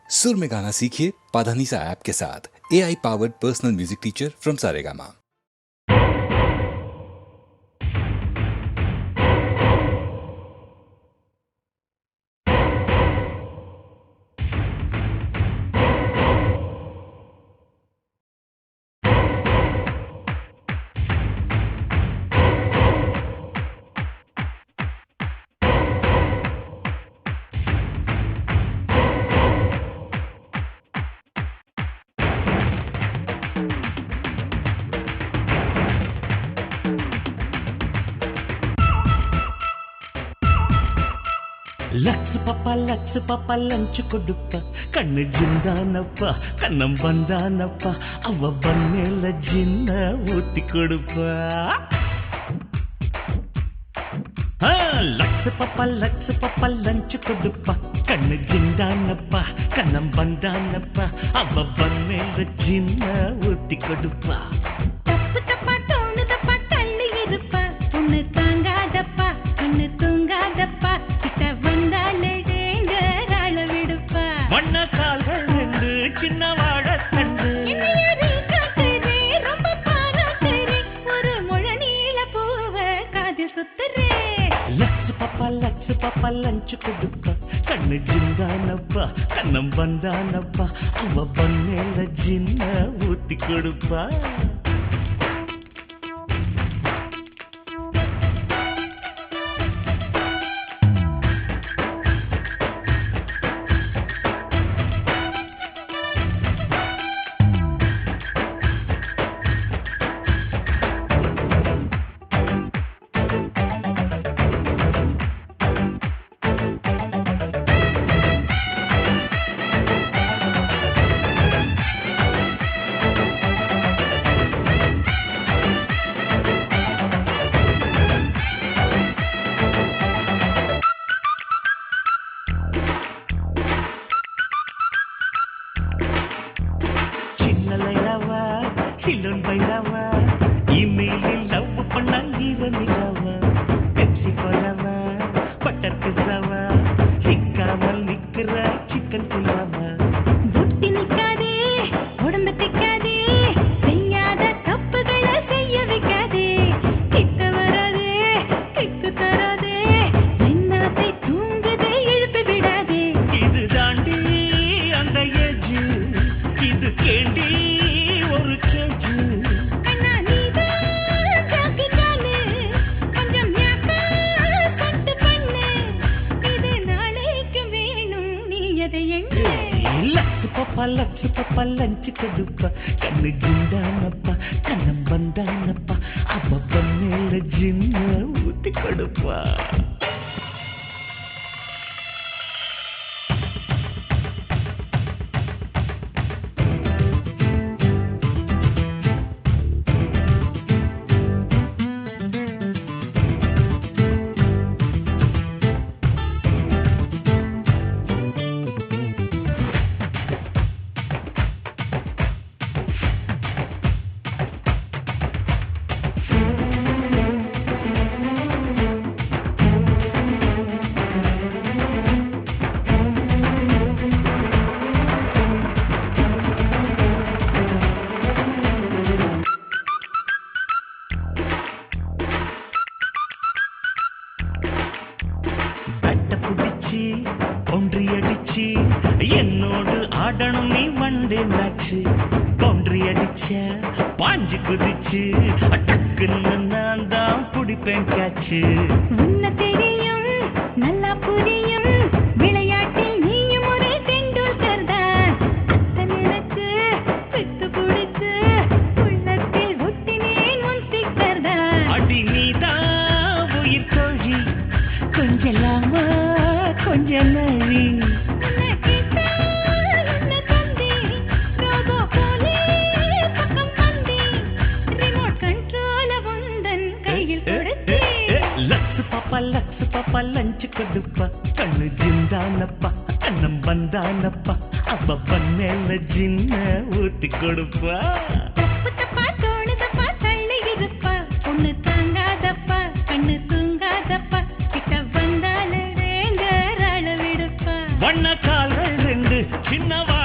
सुर में गाना सीखिए पाधानीसा ऐप के साथ। AI powered personal music teacher from Saregama. லக்ஸ் பாப்பா லஞ்ச் கொடுப்பா கண்ணு ஜிந்தானப்பா கண்ணம் வந்தானப்பா அவ பண்ணேல ஜின்ன ஊத்தி கொடுப்பா. லக்ஸ் பாப்பா லஞ்ச் கொடுப்பா கண்ணு ஜிந்தானப்பா கண்ணம் வந்தானப்பா அவ பண்ணேல ஜின்ன ஊத்தி கொடுப்பா. தப்பு தப்பா தோணுதப்பா தள்ளி இருப்பா பொண்ணு தாங்காதப்பா கண்ணு தூங்காதப்பா கிட்ட வந்தாலே டேஞ்சர் ஆள விடுப்பா. வண்ண கால்கள் ரெண்டு சின்ன வாழ தண்டு ரொம்ப பாராட்டுறே ஒரு முழ நீல பூவ காதில் சுத்துறே. லக்ஸ் பாப்பா லஞ்ச் கொடுப்பா கண்ணு ஜிந்தானப்பா கண்ணம் வந்தானப்பா அவ பண்ணேல ஜின்ன ஊத்தி கொடுப்பா. லக்ஸ் பாப்பா லஞ்ச் கொடுப்பா கண்ணு ஜிந்தானப்பா கண்ணம் வந்தானப்பா அவ பண்ணேல ஜின்ன ஊத்தி கொடுப்பா. என்னோடு ஆடணும் நீ வண்டே மேட்சு பவுண்டரி அடிச்ச பாஞ்சு குதிச்சு டக்குன்னு நான் தான் பிடிப்பேன் கேட்சு. உன்ன தெரியும் நல்லா புரியும் விளையாட்டில் நீயும் ஒரு டெண்டுல்கர் தான். அத்தனுக்கு பித்து பிடிச்சு உள்ளத்தில் ஒட்டினேன் உன் ஸ்டிக்கர் தான். அடி நீதான் உயிர் கோழி கொஞ்சலாமா கொஞ்ச நழி லக்ஸ் பாப்பா லஞ்ச் கொடுப்பா கண்ணு ஜிந்தானப்பா கண்ணம் வந்தானப்பா அவ பண்ணேல ஜின்ன ஊத்தி கொடுப்பா. தப்பு தப்பா தோணுதப்பா தள்ளி இருப்பா பொண்ணு தாங்காதப்பா கண்ணு தூங்காதப்பா கிட்ட வந்தாலே டேஞ்சர் ஆள விடுப்பா. வண்ண கால்கள் ரெண்டு சின்னவா